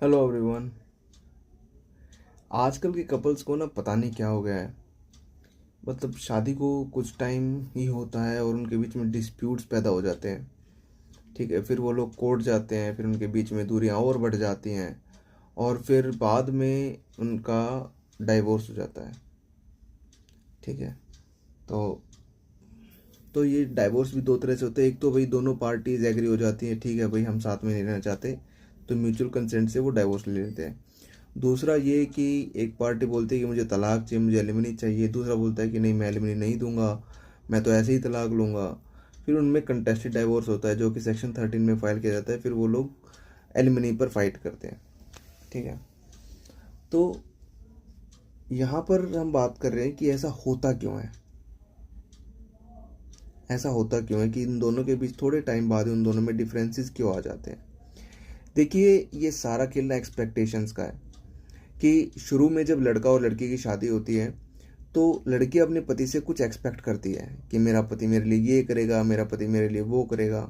Hello everyone. आजकल के couples को ना पता नहीं क्या हो गया है। मतलब शादी को कुछ टाइम ही होता है और उनके बीच में डिस्प्यूट्स पैदा हो जाते हैं। ठीक है, फिर वो लोग कोर्ट जाते हैं, फिर उनके बीच में दूरियां और बढ़ जाती हैं और फिर बाद में उनका डाइवोर्स हो जाता है। ठीक है, तो ये डाइवोर्स भी दो तरह से होते हैं। एक तो भाई दोनों पार्टीज एग्री हो जाती हैं, ठीक है भाई हम साथ में नहीं रहना चाहते, तो म्यूचुअल कंसेंट से वो डाइवोर्स ले लेते हैं। दूसरा ये कि एक पार्टी बोलती है कि मुझे तलाक चाहिए, मुझे एलिमनी चाहिए, दूसरा बोलता है कि नहीं मैं एलिमनी नहीं दूंगा, मैं तो ऐसे ही तलाक लूँगा। फिर उनमें कंटेस्टेड डाइवोर्स होता है जो कि सेक्शन 13 में फाइल किया जाता है, फिर वो लोग एलिमनी पर फाइट करते हैं। ठीक है, तो यहाँ पर हम बात कर रहे हैं कि ऐसा होता क्यों है। ऐसा होता क्यों है कि इन दोनों के बीच थोड़े टाइम बाद ही उन दोनों में डिफरेंसेस क्यों आ जाते हैं। देखिए, ये सारा खेलना एक्सपेक्टेशंस का है कि शुरू में जब लड़का और लड़की की शादी होती है तो लड़की अपने पति से कुछ एक्सपेक्ट करती है कि मेरा पति मेरे लिए ये करेगा, मेरा पति मेरे लिए वो करेगा।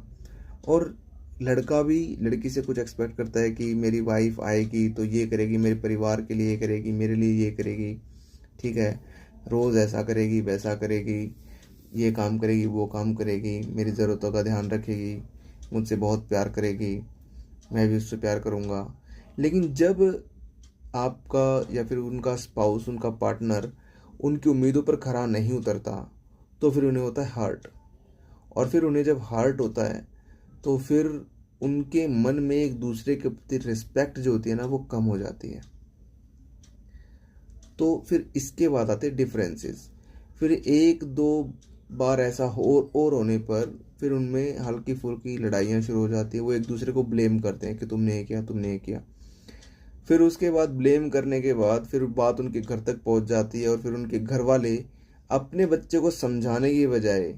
और लड़का भी लड़की से कुछ एक्सपेक्ट करता है कि मेरी वाइफ आएगी तो ये करेगी, मेरे परिवार के लिए ये करेगी, मेरे लिए ये करेगी। ठीक है, रोज़ ऐसा करेगी वैसा करेगी, ये काम करेगी वो काम करेगी, मेरी ज़रूरतों का ध्यान रखेगी, मुझसे बहुत प्यार करेगी, मैं भी उससे प्यार करूँगा। लेकिन जब आपका या फिर उनका स्पाउस, उनका पार्टनर उनकी उम्मीदों पर खरा नहीं उतरता तो फिर उन्हें होता है हर्ट। और फिर उन्हें जब हर्ट होता है तो फिर उनके मन में एक दूसरे के प्रति रिस्पेक्ट जो होती है ना वो कम हो जाती है। तो फिर इसके बाद आते डिफरेंसेस। फिर एक दो बार ऐसा हो और होने पर फिर उनमें हल्की फुल्की लड़ाइयाँ शुरू हो जाती है। वो एक दूसरे को ब्लेम करते हैं कि तुमने ये किया, तुमने ये किया। फिर उसके बाद ब्लेम करने के बाद फिर बात उनके घर तक पहुंच जाती है और फिर उनके घर वाले अपने बच्चे को समझाने की बजाय,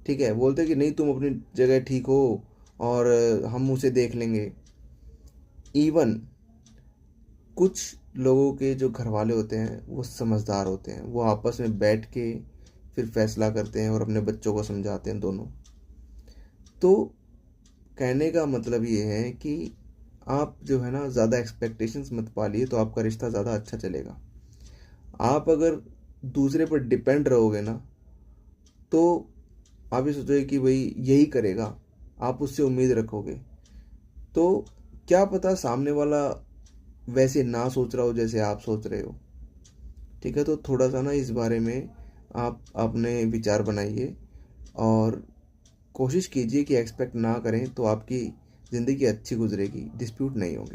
ठीक है, बोलते हैं कि नहीं तुम अपनी जगह ठीक हो और हम उसे देख लेंगे। इवन कुछ लोगों के जो घर वाले होते हैं वो समझदार होते हैं, वो आपस में बैठ के फिर फैसला करते हैं और अपने बच्चों को समझाते हैं दोनों। तो कहने का मतलब ये है कि आप जो है ना ज़्यादा एक्सपेक्टेशंस मत पालिए तो आपका रिश्ता ज़्यादा अच्छा चलेगा। आप अगर दूसरे पर डिपेंड रहोगे ना तो आप ये सोचोगे कि भाई यही करेगा, आप उससे उम्मीद रखोगे, तो क्या पता सामने वाला वैसे ना सोच रहा हो जैसे आप सोच रहे हो। ठीक है, तो थोड़ा सा ना इस बारे में आप अपने विचार बनाइए और कोशिश कीजिए कि एक्सपेक्ट ना करें तो आपकी ज़िंदगी अच्छी गुजरेगी, डिस्प्यूट नहीं होंगे।